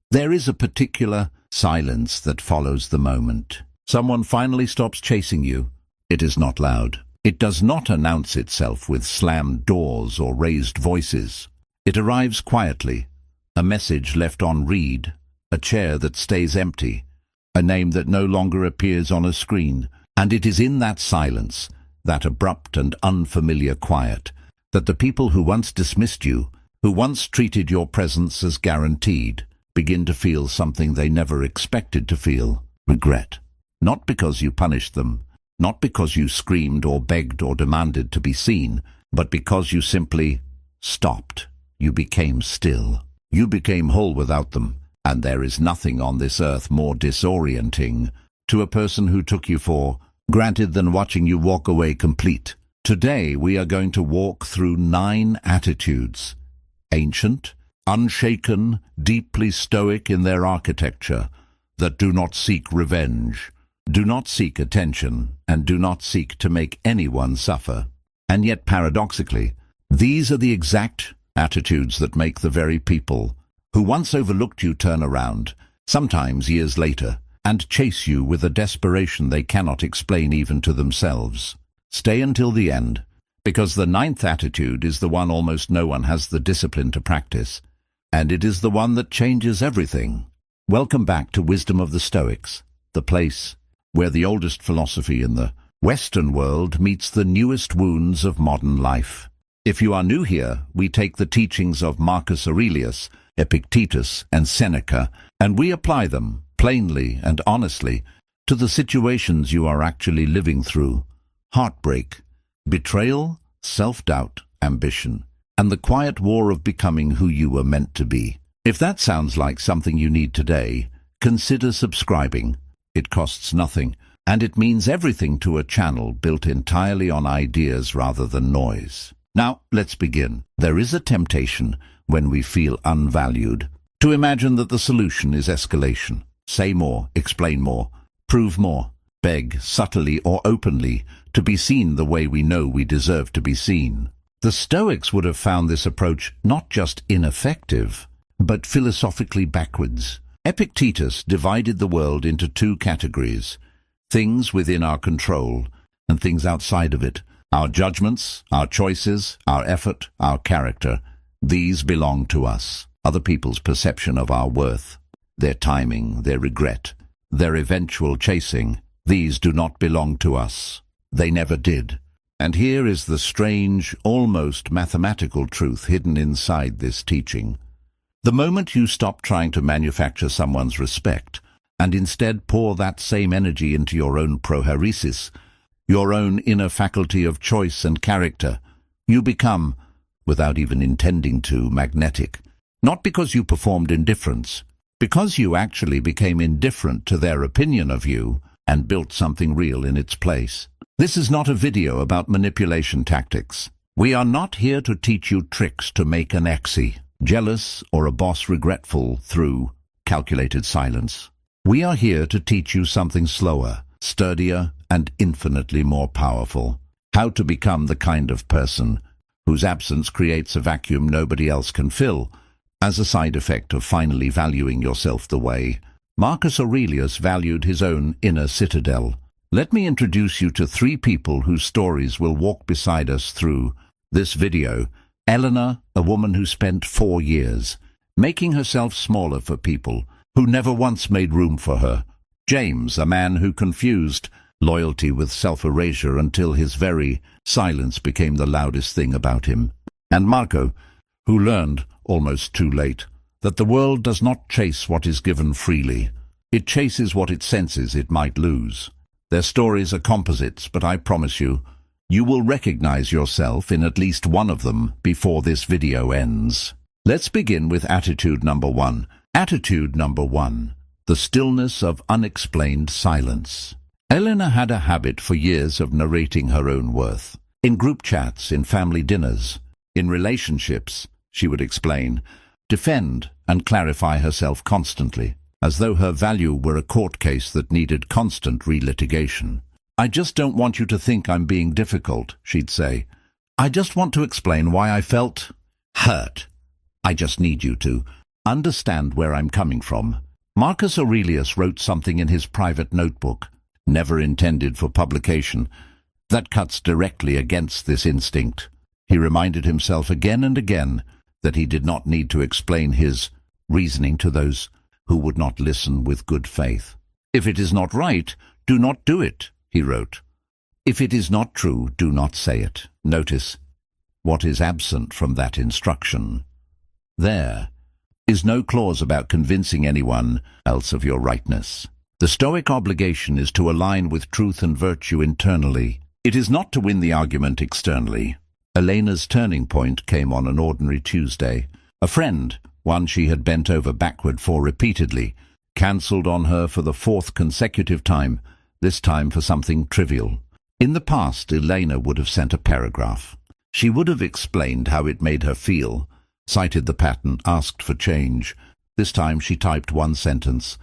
There is a particular silence that follows the moment. Someone finally stops chasing you. It is not loud. It does not announce itself with slammed doors or raised voices. It arrives quietly, a message left on read, a chair that stays empty, a name that no longer appears on a screen. And it is in that silence, that abrupt and unfamiliar quiet, that the people who once dismissed you, who once treated your presence as guaranteed, begin to feel something they never expected to feel: regret. Not because you punished them, not because you screamed or begged or demanded to be seen, but because you simply stopped. You became still. You became whole without them, and there is nothing on this earth more disorienting to a person who took you for granted than watching you walk away complete. Today we are going to walk through 9 attitudes, ancient, unshaken, deeply stoic in their architecture, that do not seek revenge, do not seek attention, and do not seek to make anyone suffer. And yet, paradoxically, these are the exact attitudes that make the very people who once overlooked you turn around, sometimes years later, and chase you with a desperation they cannot explain even to themselves. Stay until the end, because the 9th attitude is the one almost no one has the discipline to practice, and it is the one that changes everything. Welcome back to Wisdom of the Stoics, the place where the oldest philosophy in the Western world meets the newest wounds of modern life. If you are new here, we take the teachings of Marcus Aurelius, Epictetus, and Seneca, and we apply them, plainly and honestly, to the situations you are actually living through: heartbreak, betrayal, self-doubt, ambition, and the quiet war of becoming who you were meant to be. If that sounds like something you need today, consider subscribing. It costs nothing, and it means everything to a channel built entirely on ideas rather than noise. Now, let's begin. There is a temptation, when we feel unvalued, to imagine that the solution is escalation. Say more, explain more, prove more, beg subtly or openly to be seen the way we know we deserve to be seen. The Stoics would have found this approach not just ineffective, but philosophically backwards. Epictetus divided the world into 2 categories: things within our control and things outside of it. Our judgments, our choices, our effort, our character, these belong to us. Other people's perception of our worth, their timing, their regret, their eventual chasing, these do not belong to us. They never did. And here is the strange, almost mathematical truth hidden inside this teaching. The moment you stop trying to manufacture someone's respect, and instead pour that same energy into your own prohairesis, your own inner faculty of choice and character, you become, without even intending to, magnetic. Not because you performed indifference, because you actually became indifferent to their opinion of you and built something real in its place. This is not a video about manipulation tactics. We are not here to teach you tricks to make an exie jealous or a boss regretful through calculated silence. We are here to teach you something slower, sturdier, and infinitely more powerful: how to become the kind of person whose absence creates a vacuum nobody else can fill, as a side effect of finally valuing yourself the way Marcus Aurelius valued his own inner citadel. Let me introduce you to 3 people whose stories will walk beside us through this video. Eleanor, a woman who spent 4 years making herself smaller for people who never once made room for her. James, a man who confused loyalty with self-erasure until his very silence became the loudest thing about him. And Marco, who learned, almost too late, that the world does not chase what is given freely. It chases what it senses it might lose. Their stories are composites, but I promise you, you will recognize yourself in at least one of them before this video ends. Let's begin with attitude number 1. Attitude number 1. The stillness of unexplained silence. Eleanor had a habit for years of narrating her own worth. In group chats, in family dinners, in relationships, she would explain, defend, and clarify herself constantly, as though her value were a court case that needed constant relitigation. "I just don't want you to think I'm being difficult," she'd say. "I just want to explain why I felt hurt. I just need you to understand where I'm coming from. Marcus Aurelius wrote something in his private notebook, never intended for publication, that cuts directly against this instinct. He reminded himself again and again that he did not need to explain his reasoning to those who would not listen with good faith. "If it is not right, do not do it," he wrote. "If it is not true, do not say it." Notice what is absent from that instruction. There is no clause about convincing anyone else of your rightness. The Stoic obligation is to align with truth and virtue internally. It is not to win the argument externally. Elena's turning point came on an ordinary Tuesday. A friend, one she had bent over backward for repeatedly, cancelled on her for the fourth consecutive time, this time for something trivial. In the past, Elena would have sent a paragraph. She would have explained how it made her feel, cited the pattern, asked for change. This time she typed one sentence,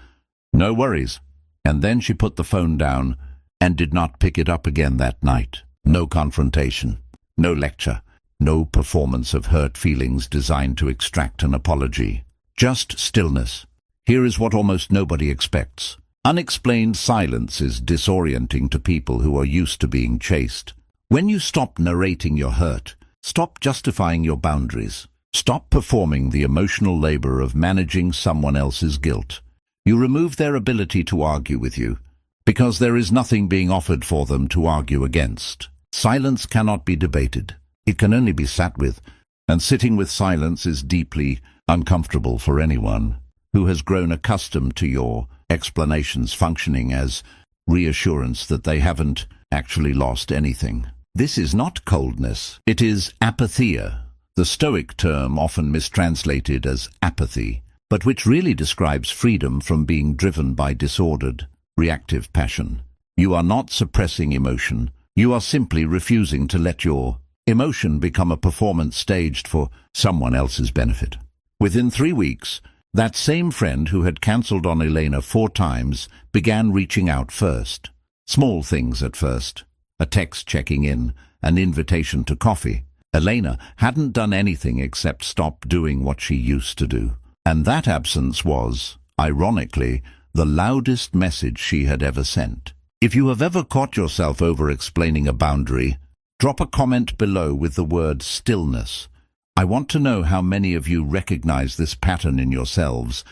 "No worries," and then she put the phone down and did not pick it up again that night. No confrontation, no lecture, no performance of hurt feelings designed to extract an apology. Just stillness. Here is what almost nobody expects. Unexplained silence is disorienting to people who are used to being chased. When you stop narrating your hurt, stop justifying your boundaries, stop performing the emotional labor of managing someone else's guilt, you remove their ability to argue with you, because there is nothing being offered for them to argue against. Silence cannot be debated. It can only be sat with, and sitting with silence is deeply uncomfortable for anyone who has grown accustomed to your explanations functioning as reassurance that they haven't actually lost anything. This is not coldness, it is apatheia, the Stoic term often mistranslated as apathy, but which really describes freedom from being driven by disordered, reactive passion. You are not suppressing emotion, you are simply refusing to let your emotion become a performance staged for someone else's benefit. Within 3 weeks, that same friend who had cancelled on Elena 4 times began reaching out first. Small things at first. A text checking in, an invitation to coffee. Elena hadn't done anything except stop doing what she used to do. And that absence was, ironically, the loudest message she had ever sent. If you have ever caught yourself over-explaining a boundary, drop a comment below with the word stillness. I want to know how many of you recognize this pattern in yourselves,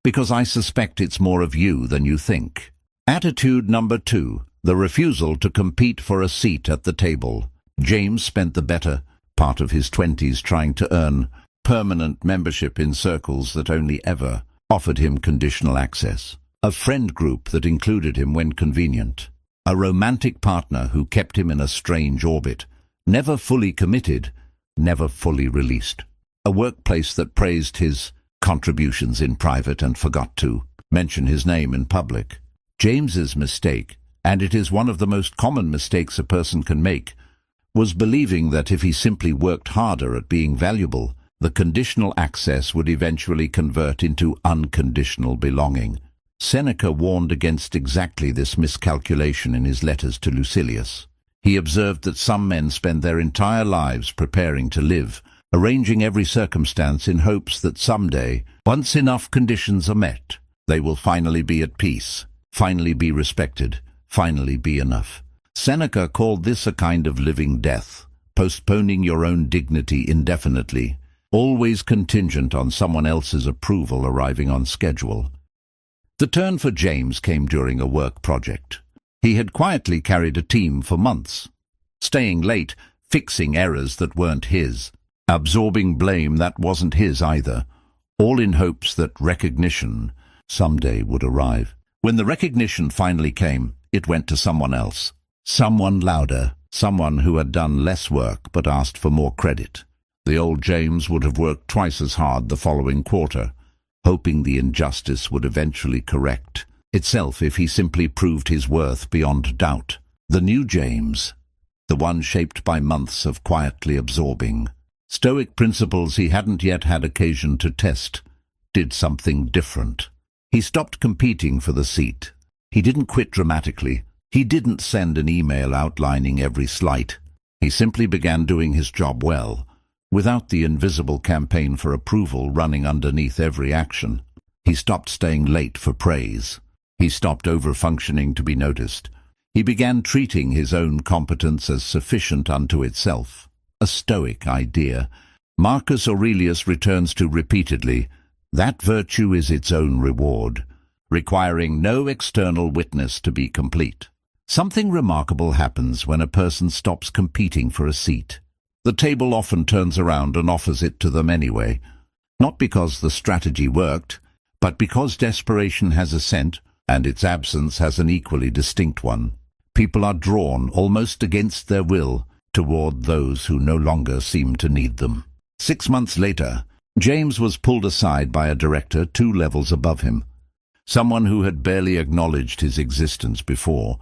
because I suspect it's more of you than you think. Attitude number 2, the refusal to compete for a seat at the table. James spent the better part of his 20s trying to earn permanent membership in circles that only ever offered him conditional access. A friend group that included him when convenient. A romantic partner who kept him in a strange orbit, never fully committed, never fully released. A workplace that praised his contributions in private and forgot to mention his name in public. James's mistake, and it is one of the most common mistakes a person can make, was believing that if he simply worked harder at being valuable, the conditional access would eventually convert into unconditional belonging. Seneca warned against exactly this miscalculation in his letters to Lucilius. He observed that some men spend their entire lives preparing to live, arranging every circumstance in hopes that someday, once enough conditions are met, they will finally be at peace, finally be respected, finally be enough. Seneca called this a kind of living death, postponing your own dignity indefinitely, always contingent on someone else's approval arriving on schedule. The turn for James came during a work project. He had quietly carried a team for months, staying late, fixing errors that weren't his, absorbing blame that wasn't his either, all in hopes that recognition someday would arrive. When the recognition finally came, it went to someone else, someone louder, someone who had done less work but asked for more credit. The old James would have worked twice as hard the following quarter, hoping the injustice would eventually correct itself if he simply proved his worth beyond doubt. The new James, the one shaped by months of quietly absorbing Stoic principles he hadn't yet had occasion to test, did something different. He stopped competing for the seat. He didn't quit dramatically. He didn't send an email outlining every slight. He simply began doing his job well, without the invisible campaign for approval running underneath every action. He stopped staying late for praise. He stopped over-functioning to be noticed. He began treating his own competence as sufficient unto itself, a Stoic idea. Marcus Aurelius returns to repeatedly, that virtue is its own reward, requiring no external witness to be complete. Something remarkable happens when a person stops competing for a seat. The table often turns around and offers it to them anyway, not because the strategy worked, but because desperation has a scent and its absence has an equally distinct one. People are drawn, almost against their will, toward those who no longer seem to need them. 6 months later, James was pulled aside by a director 2 levels above him, someone who had barely acknowledged his existence before,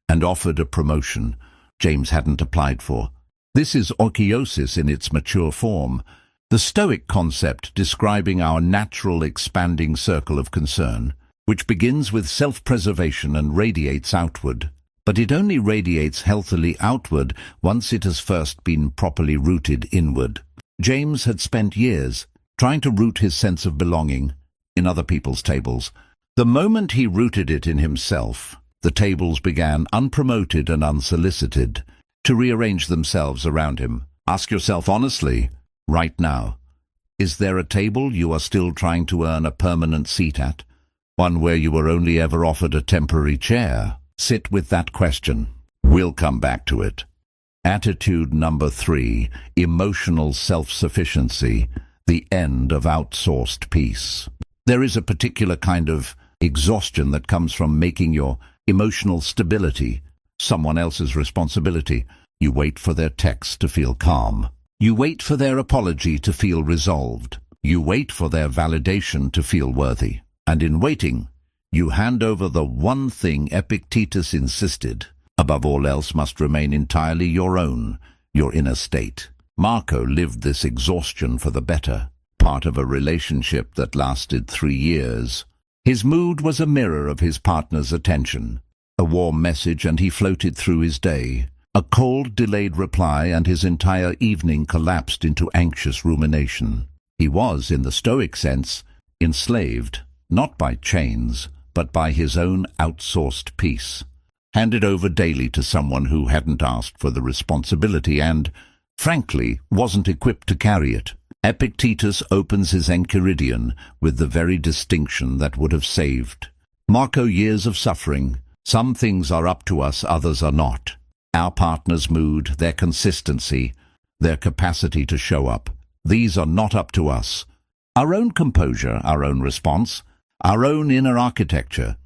and offered a promotion James hadn't applied for. This is oikeiosis in its mature form, the Stoic concept describing our natural expanding circle of concern, which begins with self-preservation and radiates outward. But it only radiates healthily outward once it has first been properly rooted inward. James had spent years trying to root his sense of belonging in other people's tables. The moment he rooted it in himself, the tables began, unpromoted and unsolicited, to rearrange themselves around him. Ask yourself honestly, right now, is there a table you are still trying to earn a permanent seat at? One where you were only ever offered a temporary chair? Sit with that question. We'll come back to it. Attitude number 3, emotional self-sufficiency, the end of outsourced peace. There is a particular kind of exhaustion that comes from making your emotional stability someone else's responsibility. You wait for their text to feel calm. You wait for their apology to feel resolved. You wait for their validation to feel worthy. And in waiting, you hand over the one thing Epictetus insisted, above all else, must remain entirely your own, your inner state. Marco lived this exhaustion for the better part of a relationship that lasted 3 years. His mood was a mirror of his partner's attention. A warm message and he floated through his day. A cold, delayed reply and his entire evening collapsed into anxious rumination. He was, in the Stoic sense, enslaved, not by chains, but by his own outsourced peace, handed over daily to someone who hadn't asked for the responsibility and, frankly, wasn't equipped to carry it. Epictetus opens his Enchiridion with the very distinction that would have saved Marco years of suffering. Some things are up to us, others are not. Our partner's mood, their consistency, their capacity to show up, these are not up to us. Our own composure, our own response, our own inner architecture,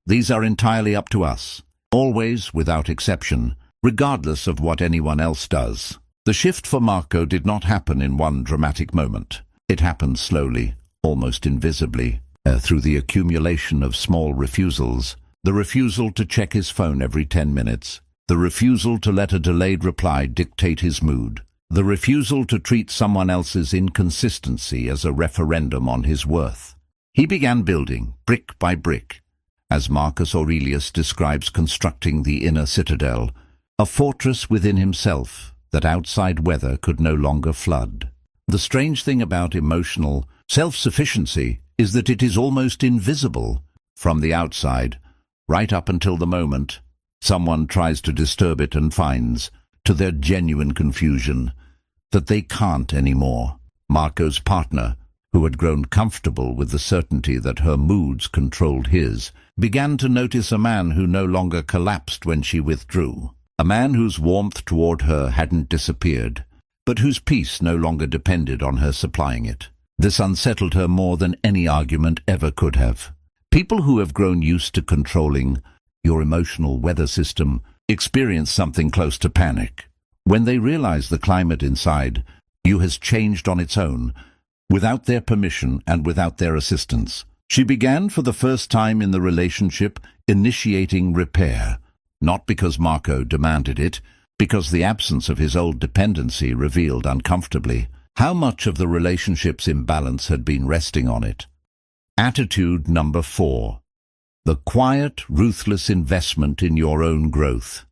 these are entirely up to us, always without exception, regardless of what anyone else does. The shift for Marco did not happen in one dramatic moment. It happened slowly, almost invisibly, through the accumulation of small refusals. The refusal to check his phone every 10 minutes. The refusal to let a delayed reply dictate his mood. The refusal to treat someone else's inconsistency as a referendum on his worth. He began building, brick by brick, as Marcus Aurelius describes constructing the inner citadel, a fortress within himself that outside weather could no longer flood. The strange thing about emotional self-sufficiency is that it is almost invisible from the outside, right up until the moment someone tries to disturb it and finds, to their genuine confusion, that they can't anymore. Marco's partner, who had grown comfortable with the certainty that her moods controlled his, began to notice a man who no longer collapsed when she withdrew, a man whose warmth toward her hadn't disappeared, but whose peace no longer depended on her supplying it. This unsettled her more than any argument ever could have. People who have grown used to controlling your emotional weather system experience something close to panic. When they realize the climate inside you has changed on its own, without their permission and without their assistance. She began for the first time in the relationship initiating repair, not because Marco demanded it, because the absence of his old dependency revealed uncomfortably how much of the relationship's imbalance had been resting on it. Attitude number 4. The quiet, ruthless investment in your own growth.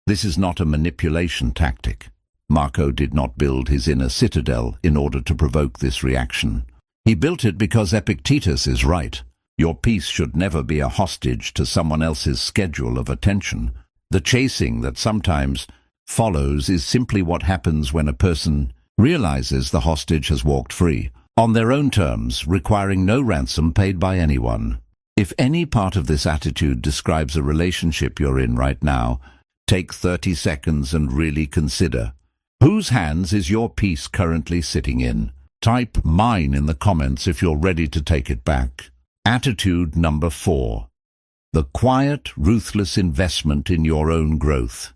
This is not a manipulation tactic. Marco did not build his inner citadel in order to provoke this reaction. He built it because Epictetus is right. Your peace should never be a hostage to someone else's schedule of attention. The chasing that sometimes follows is simply what happens when a person realizes the hostage has walked free, on their own terms, requiring no ransom paid by anyone. If any part of this attitude describes a relationship you're in right now, take 30 seconds and really consider. Whose hands is your peace currently sitting in? Type "mine" in the comments if you're ready to take it back. Attitude number 4. The quiet, ruthless investment in your own growth.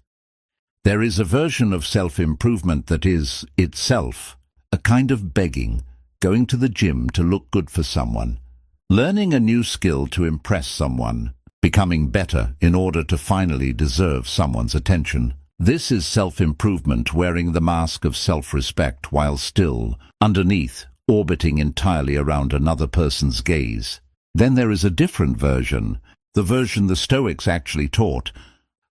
There is a version of self-improvement that is, itself, a kind of begging, going to the gym to look good for someone, learning a new skill to impress someone, becoming better in order to finally deserve someone's attention. This is self-improvement wearing the mask of self-respect while still, underneath, orbiting entirely around another person's gaze. Then there is a different version, the version the Stoics actually taught,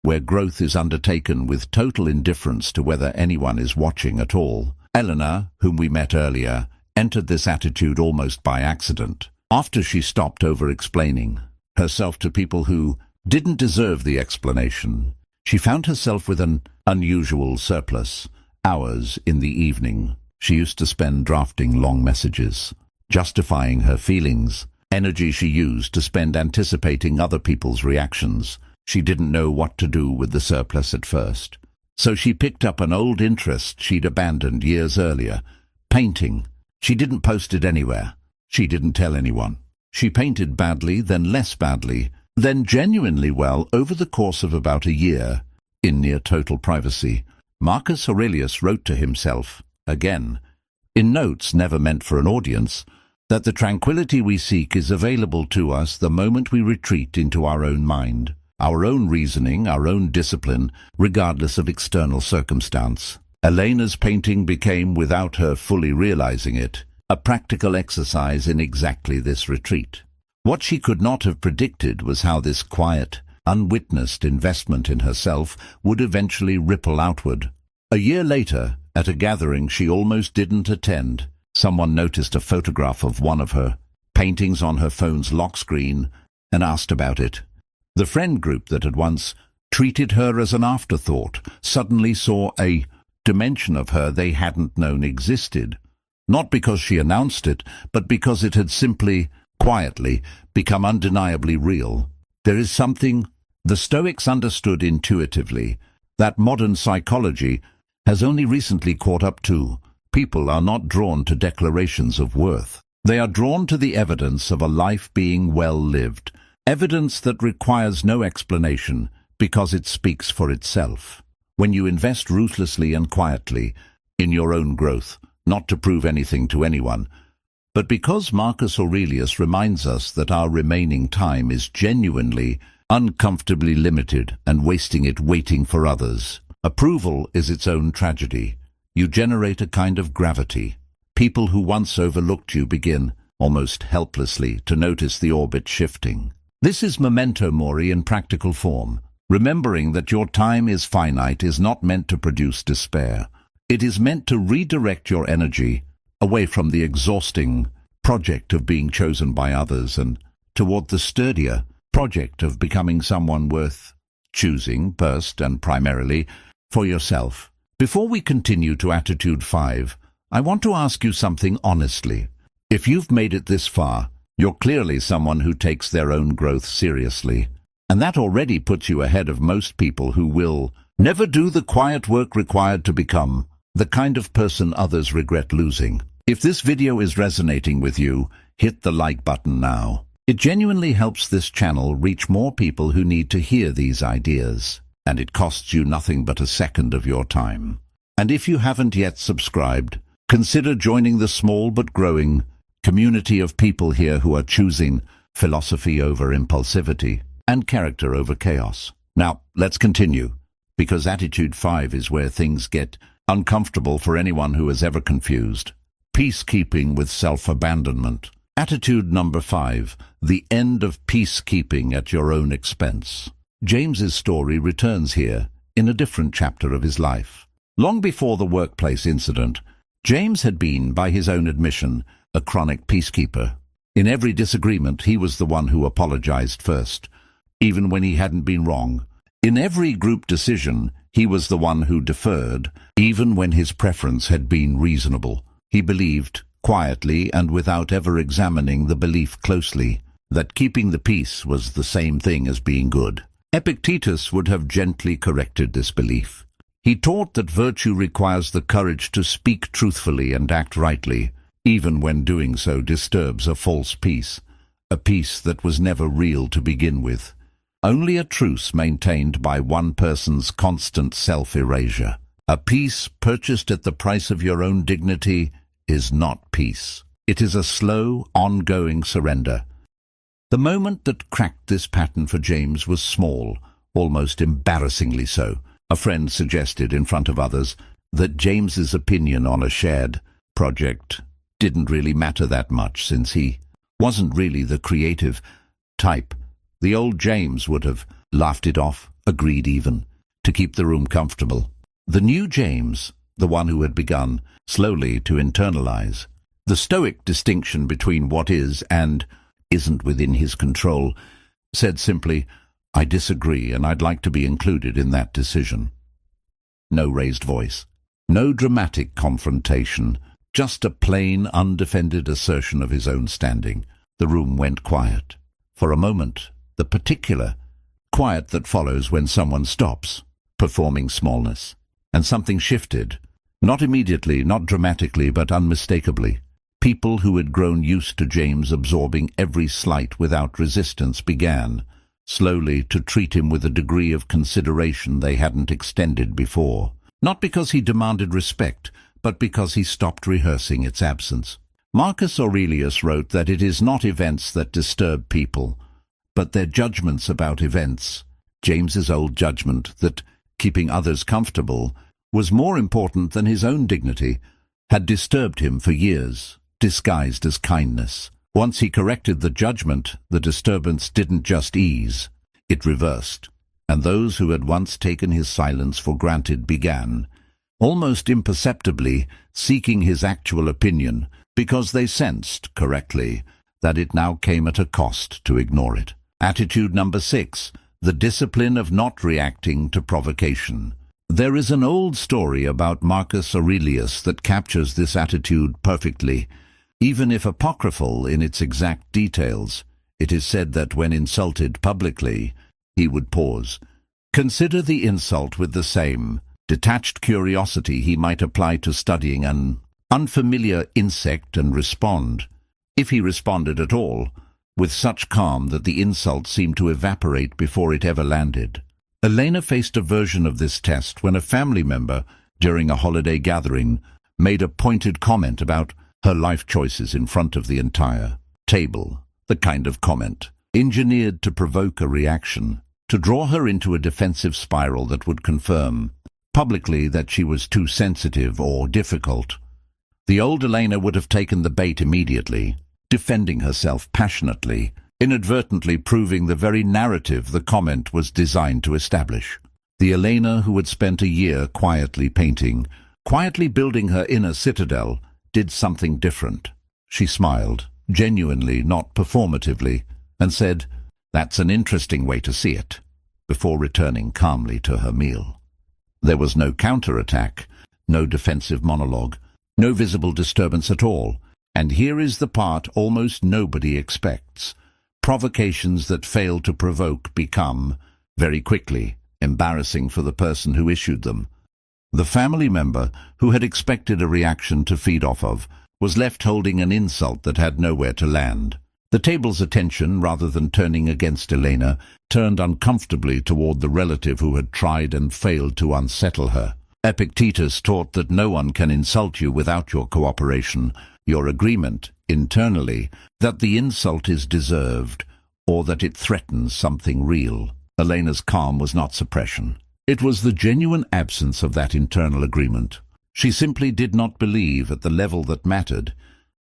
where growth is undertaken with total indifference to whether anyone is watching at all. Eleanor, whom we met earlier, entered this attitude almost by accident. After she stopped over-explaining herself to people who didn't deserve the explanation, she found herself with an unusual surplus. Hours in the evening, she used to spend drafting long messages, justifying her feelings, energy she used to spend anticipating other people's reactions. She didn't know what to do with the surplus at first. So she picked up an old interest she'd abandoned years earlier, painting. She didn't post it anywhere. She didn't tell anyone. She painted badly, then less badly, then genuinely well over the course of about a year, in near total privacy. Marcus Aurelius wrote to himself, again, in notes never meant for an audience, that the tranquility we seek is available to us the moment we retreat into our own mind, our own reasoning, our own discipline, regardless of external circumstance. Elena's painting became, without her fully realizing it, a practical exercise in exactly this retreat. What she could not have predicted was how this quiet, unwitnessed investment in herself would eventually ripple outward. A year later, at a gathering she almost didn't attend, someone noticed a photograph of one of her paintings on her phone's lock screen and asked about it. The friend group that had once treated her as an afterthought suddenly saw a dimension of her they hadn't known existed, not because she announced it, but because it had simply, quietly, become undeniably real. There is something the Stoics understood intuitively that modern psychology has only recently caught up to. People are not drawn to declarations of worth. They are drawn to the evidence of a life being well lived, evidence that requires no explanation because it speaks for itself. When you invest ruthlessly and quietly in your own growth, not to prove anything to anyone, but because Marcus Aurelius reminds us that our remaining time is genuinely, uncomfortably limited and wasting it waiting for others. Approval is its own tragedy. You generate a kind of gravity. People who once overlooked you begin, almost helplessly, to notice the orbit shifting. This is memento mori in practical form. Remembering that your time is finite is not meant to produce despair. It is meant to redirect your energy away from the exhausting project of being chosen by others and toward the sturdier project of becoming someone worth choosing, first and primarily, for yourself. Before we continue to Attitude 5, I want to ask you something honestly. If you've made it this far, you're clearly someone who takes their own growth seriously, and that already puts you ahead of most people who will never do the quiet work required to become the kind of person others regret losing. If this video is resonating with you, hit the like button now. It genuinely helps this channel reach more people who need to hear these ideas, and it costs you nothing but a second of your time. And if you haven't yet subscribed, consider joining the small but growing community of people here who are choosing philosophy over impulsivity and character over chaos. Now, let's continue, because Attitude 5 is where things get uncomfortable for anyone who is ever confused. Peacekeeping with self-abandonment. Attitude number 5, the end of peacekeeping at your own expense. James's story returns here in a different chapter of his life. Long before the workplace incident, James had been, by his own admission, a chronic peacekeeper. In every disagreement, he was the one who apologized first, even when he hadn't been wrong. In every group decision, he was the one who deferred, even when his preference had been reasonable. He believed, quietly and without ever examining the belief closely, that keeping the peace was the same thing as being good. Epictetus would have gently corrected this belief. He taught that virtue requires the courage to speak truthfully and act rightly, even when doing so disturbs a false peace, a peace that was never real to begin with. Only a truce maintained by one person's constant self-erasure. A peace purchased at the price of your own dignity is not peace. It is a slow, ongoing surrender. The moment that cracked this pattern for James was small, almost embarrassingly so. A friend suggested in front of others that James's opinion on a shared project didn't really matter that much, since he wasn't really the creative type. The old James would have laughed it off, agreed even, to keep the room comfortable. The new James, the one who had begun slowly to internalize the Stoic distinction between what is and isn't within his control, said simply, "I disagree, and I'd like to be included in that decision." No raised voice, no dramatic confrontation, just a plain, undefended assertion of his own standing. The room went quiet. For a moment, the particular quiet that follows when someone stops performing smallness. And something shifted. Not immediately, not dramatically, but unmistakably. People who had grown used to James absorbing every slight without resistance began, slowly, to treat him with a degree of consideration they hadn't extended before. Not because he demanded respect, but because he stopped rehearsing its absence. Marcus Aurelius wrote that it is not events that disturb people, but their judgments about events. James's old judgment that keeping others comfortable was more important than his own dignity had disturbed him for years, disguised as kindness. Once he corrected the judgment, the disturbance didn't just ease, it reversed, and those who had once taken his silence for granted began, almost imperceptibly, seeking his actual opinion, because they sensed, correctly, that it now came at a cost to ignore it. Attitude number 6, the discipline of not reacting to provocation. There is an old story about Marcus Aurelius that captures this attitude perfectly. Even if apocryphal in its exact details, it is said that when insulted publicly, he would pause, consider the insult with the same detached curiosity he might apply to studying an unfamiliar insect, and respond, if he responded at all, with such calm that the insult seemed to evaporate before it ever landed. Elena faced a version of this test when a family member, during a holiday gathering, made a pointed comment about her life choices in front of the entire table. The kind of comment engineered to provoke a reaction, to draw her into a defensive spiral that would confirm publicly that she was too sensitive or difficult. The old Elena would have taken the bait immediately, defending herself passionately, inadvertently proving the very narrative the comment was designed to establish. The Elena who had spent a year quietly painting, quietly building her inner citadel, did something different. She smiled, genuinely, not performatively, and said, "That's an interesting way to see it," before returning calmly to her meal. There was no counterattack, no defensive monologue, no visible disturbance at all, and here is the part almost nobody expects. Provocations that fail to provoke become, very quickly, embarrassing for the person who issued them. The family member, who had expected a reaction to feed off of, was left holding an insult that had nowhere to land. The table's attention, rather than turning against Elena, turned uncomfortably toward the relative who had tried and failed to unsettle her. Epictetus taught that no one can insult you without your cooperation, your agreement, internally, that the insult is deserved, or that it threatens something real. Elena's calm was not suppression. It was the genuine absence of that internal agreement. She simply did not believe, at the level that mattered,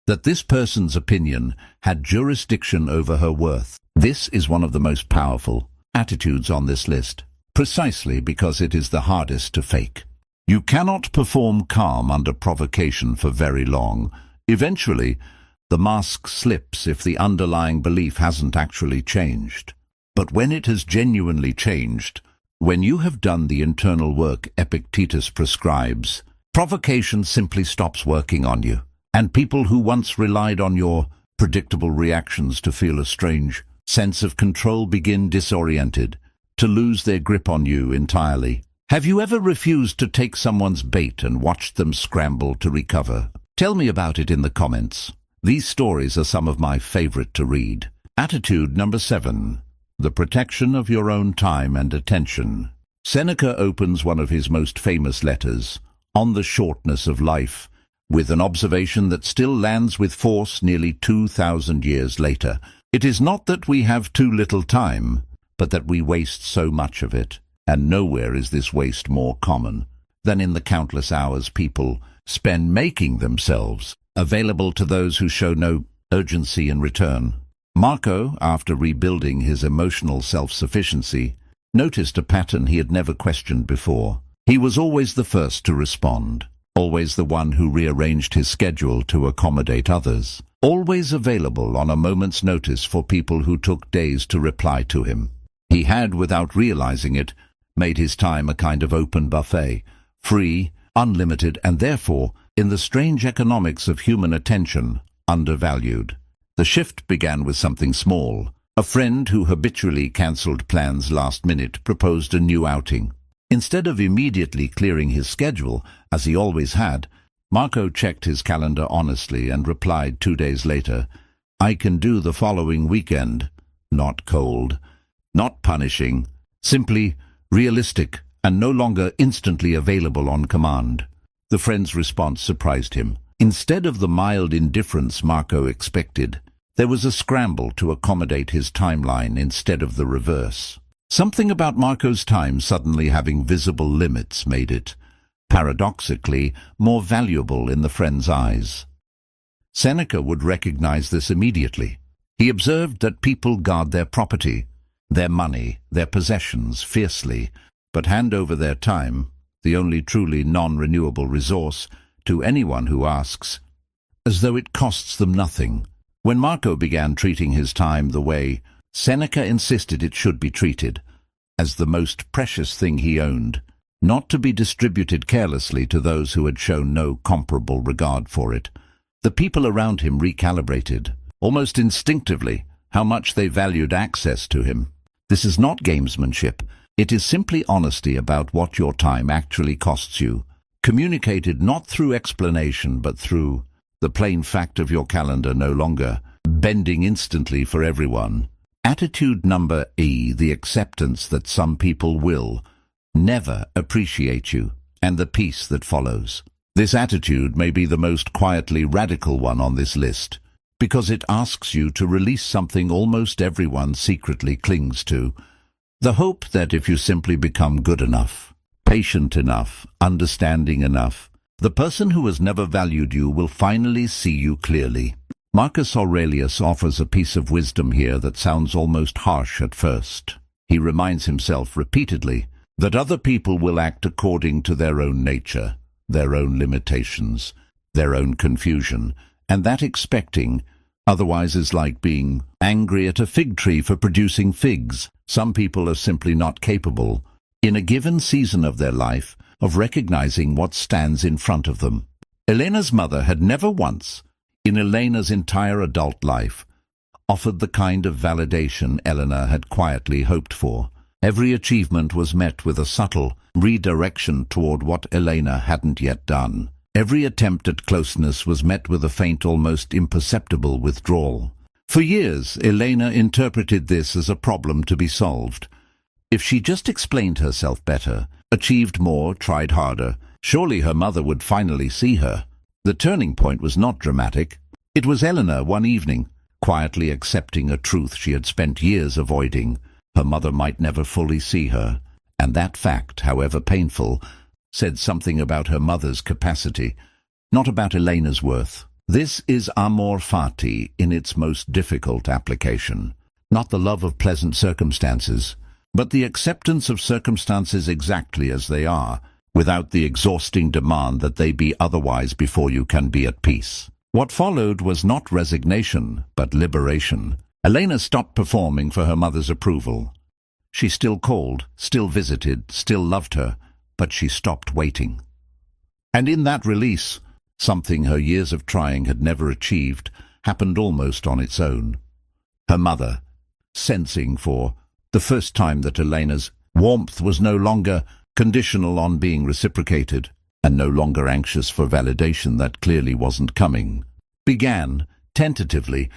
that this person's opinion had jurisdiction over her worth. This is one of the most powerful attitudes on this list, precisely because it is the hardest to fake. You cannot perform calm under provocation for very long. Eventually, the mask slips if the underlying belief hasn't actually changed. But when it has genuinely changed, when you have done the internal work Epictetus prescribes, provocation simply stops working on you, and people who once relied on your predictable reactions to feel a strange sense of control begin disoriented, to lose their grip on you entirely. Have you ever refused to take someone's bait and watched them scramble to recover? Tell me about it in the comments. These stories are some of my favorite to read. Attitude number 7. The protection of your own time and attention. Seneca opens one of his most famous letters, On the Shortness of Life, with an observation that still lands with force nearly 2,000 years later. It is not that we have too little time, but that we waste so much of it. And nowhere is this waste more common than in the countless hours people spend making themselves available to those who show no urgency in return. Marco, after rebuilding his emotional self-sufficiency, noticed a pattern he had never questioned before. He was always the first to respond, always the one who rearranged his schedule to accommodate others, always available on a moment's notice for people who took days to reply to him. He had, without realizing it, made his time a kind of open buffet, free, unlimited, and therefore, in the strange economics of human attention, undervalued. The shift began with something small. A friend who habitually cancelled plans last minute proposed a new outing. Instead of immediately clearing his schedule, as he always had, Marco checked his calendar honestly and replied 2 days later, "I can do the following weekend." Not cold, not punishing, simply realistic and no longer instantly available on command. The friend's response surprised him. Instead of the mild indifference Marco expected, there was a scramble to accommodate his timeline instead of the reverse. Something about Marco's time suddenly having visible limits made it, paradoxically, more valuable in the friend's eyes. Seneca would recognize this immediately. He observed that people guard their property, their money, their possessions fiercely, but hand over their time, the only truly non-renewable resource, to anyone who asks, as though it costs them nothing. When Marco began treating his time the way Seneca insisted it should be treated, as the most precious thing he owned, not to be distributed carelessly to those who had shown no comparable regard for it, the people around him recalibrated, almost instinctively, how much they valued access to him. This is not gamesmanship. It is simply honesty about what your time actually costs you, communicated not through explanation but through the plain fact of your calendar no longer bending instantly for everyone. Attitude number E, the acceptance that some people will never appreciate you, and the peace that follows. This attitude may be the most quietly radical one on this list, because it asks you to release something almost everyone secretly clings to, the hope that if you simply become good enough, patient enough, understanding enough, the person who has never valued you will finally see you clearly. Marcus Aurelius offers a piece of wisdom here that sounds almost harsh at first. He reminds himself repeatedly that other people will act according to their own nature, their own limitations, their own confusion, and that expecting otherwise is like being angry at a fig tree for producing figs. Some people are simply not capable, in a given season of their life, of recognizing what stands in front of them. Elena's mother had never once, in Elena's entire adult life, offered the kind of validation Elena had quietly hoped for. Every achievement was met with a subtle redirection toward what Elena hadn't yet done. Every attempt at closeness was met with a faint, almost imperceptible withdrawal. For years, Elena interpreted this as a problem to be solved. If she just explained herself better, achieved more, tried harder, surely her mother would finally see her. The turning point was not dramatic. It was Elena one evening, quietly accepting a truth she had spent years avoiding. Her mother might never fully see her, and that fact, however painful, said something about her mother's capacity, not about Elena's worth. This is amor fati in its most difficult application. Not the love of pleasant circumstances, but the acceptance of circumstances exactly as they are, without the exhausting demand that they be otherwise before you can be at peace. What followed was not resignation, but liberation. Elena stopped performing for her mother's approval. She still called, still visited, still loved her, but she stopped waiting. And in that release, something her years of trying had never achieved happened almost on its own. Her mother, sensing for the first time that Elena's warmth was no longer conditional on being reciprocated, and no longer anxious for validation that clearly wasn't coming, began, tentatively,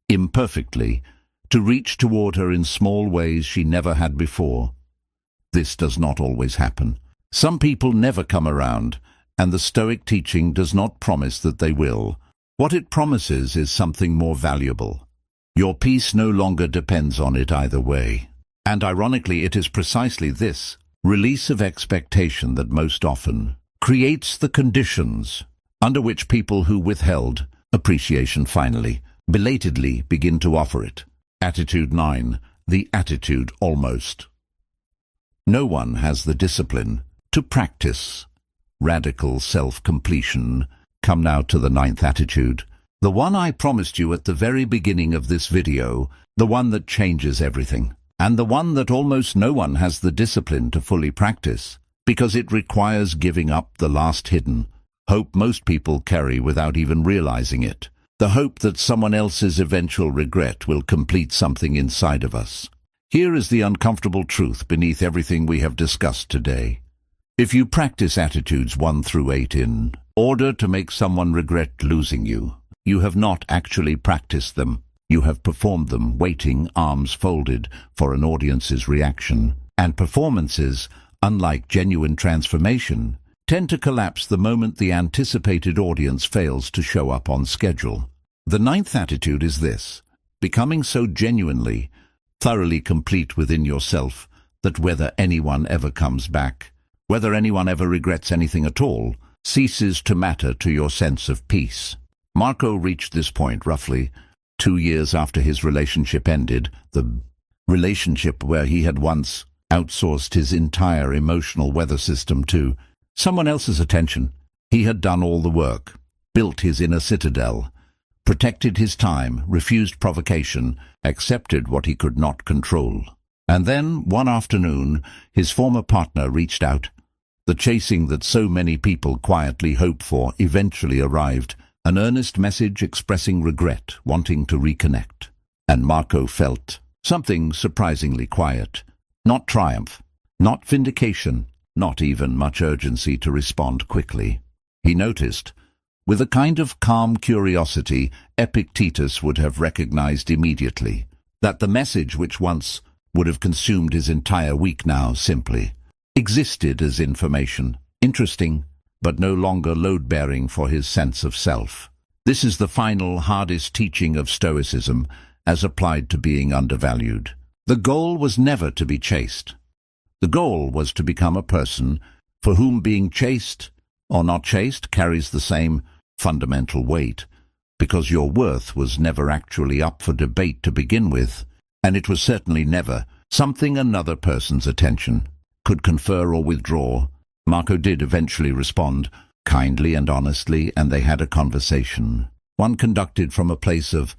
imperfectly, to reach toward her in small ways she never had before. This does not always happen. Some people never come around, and the Stoic teaching does not promise that they will. What it promises is something more valuable. Your peace no longer depends on it either way. And ironically, it is precisely this release of expectation that most often creates the conditions under which people who withheld appreciation finally, belatedly begin to offer it. Attitude 9. The attitude almost. No one has the discipline to practice radical self-completion. Come now to the 9th attitude, the one I promised you at the very beginning of this video, the one that changes everything, and the one that almost no one has the discipline to fully practice, because it requires giving up the last hidden hope most people carry without even realizing it, the hope that someone else's eventual regret will complete something inside of us. Here is the uncomfortable truth beneath everything we have discussed today. If you practice attitudes 1 through 8 in order to make someone regret losing you, you have not actually practiced them. You have performed them, waiting, arms folded, for an audience's reaction. And performances, unlike genuine transformation, tend to collapse the moment the anticipated audience fails to show up on schedule. The 9th attitude is this: becoming so genuinely, thoroughly complete within yourself that whether anyone ever comes back, whether anyone ever regrets anything at all, ceases to matter to your sense of peace. Marco reached this point roughly 2 years after his relationship ended, the relationship where he had once outsourced his entire emotional weather system to someone else's attention. He had done all the work, built his inner citadel, protected his time, refused provocation, accepted what he could not control. And then, one afternoon, his former partner reached out. The chasing that so many people quietly hope for eventually arrived, an earnest message expressing regret, wanting to reconnect. And Marco felt something surprisingly quiet. Not triumph, not vindication, not even much urgency to respond quickly. He noticed, with a kind of calm curiosity Epictetus would have recognized immediately, that the message which once would have consumed his entire week now simply existed as information, interesting, but no longer load-bearing for his sense of self. This is the final, hardest teaching of Stoicism as applied to being undervalued. The goal was never to be chased. The goal was to become a person for whom being chased or not chased carries the same fundamental weight, because your worth was never actually up for debate to begin with, and it was certainly never something another person's attention could confer or withdraw. Marco did eventually respond, kindly and honestly, and they had a conversation, one conducted from a place of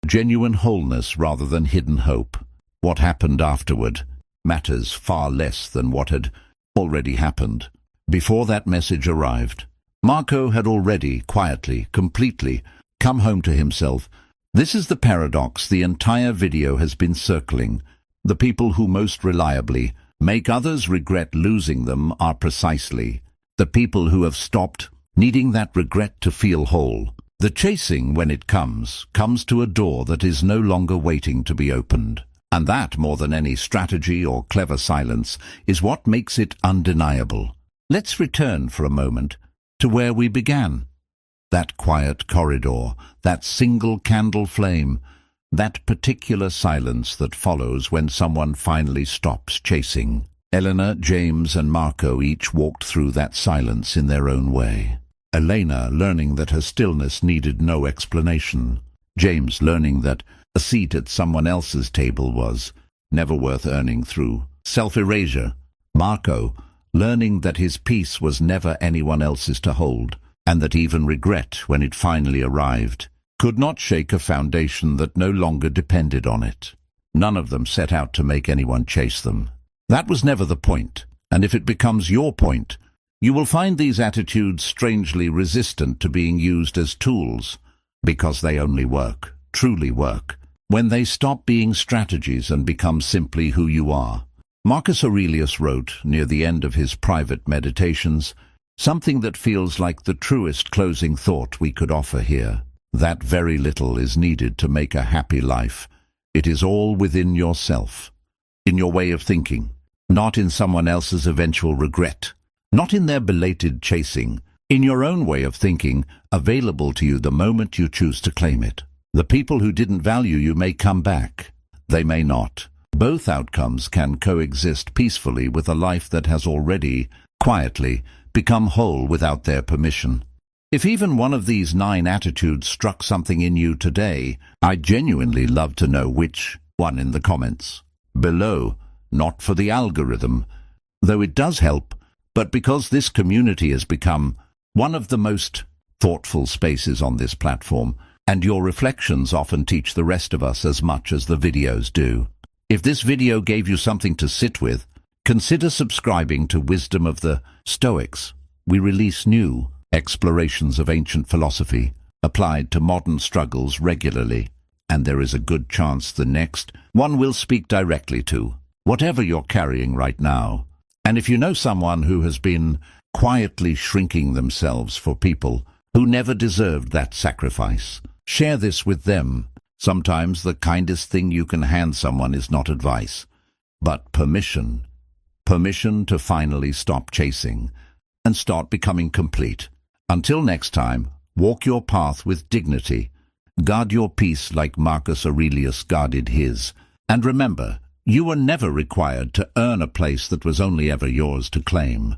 genuine wholeness rather than hidden hope. What happened afterward matters far less than what had already happened. Before that message arrived, Marco had already, quietly, completely, come home to himself. This is the paradox the entire video has been circling. The people who most reliably make others regret losing them are precisely the people who have stopped needing that regret to feel whole. The chasing, when it comes to a door that is no longer waiting to be opened. And that, more than any strategy or clever silence, is what makes it undeniable. Let's return for a moment to where we began. That quiet corridor, that single candle flame, that particular silence that follows when someone finally stops chasing. Elena, James, and Marco each walked through that silence in their own way. Elena learning that her stillness needed no explanation. James learning that a seat at someone else's table was never worth earning through self-erasure. Marco learning that his peace was never anyone else's to hold, and that even regret, when it finally arrived, could not shake a foundation that no longer depended on it. None of them set out to make anyone chase them. That was never the point, and if it becomes your point, you will find these attitudes strangely resistant to being used as tools, because they only work, truly work, when they stop being strategies and become simply who you are. Marcus Aurelius wrote, near the end of his private meditations, something that feels like the truest closing thought we could offer here. That very little is needed to make a happy life. It is all within yourself, in your way of thinking, not in someone else's eventual regret, not in their belated chasing, in your own way of thinking, available to you the moment you choose to claim it. The people who didn't value you may come back. They may not. Both outcomes can coexist peacefully with a life that has already, quietly, become whole without their permission. If even one of these 9 attitudes struck something in you today, I'd genuinely love to know which one in the comments below, not for the algorithm, though it does help, but because this community has become one of the most thoughtful spaces on this platform, and your reflections often teach the rest of us as much as the videos do. If this video gave you something to sit with, consider subscribing to Wisdom of the Stoics. We release new explorations of ancient philosophy applied to modern struggles regularly, and there is a good chance the next one will speak directly to whatever you're carrying right now. And if you know someone who has been quietly shrinking themselves for people who never deserved that sacrifice, share this with them. Sometimes the kindest thing you can hand someone is not advice, but permission. Permission to finally stop chasing and start becoming complete. Until next time, walk your path with dignity. Guard your peace like Marcus Aurelius guarded his. And remember, you were never required to earn a place that was only ever yours to claim.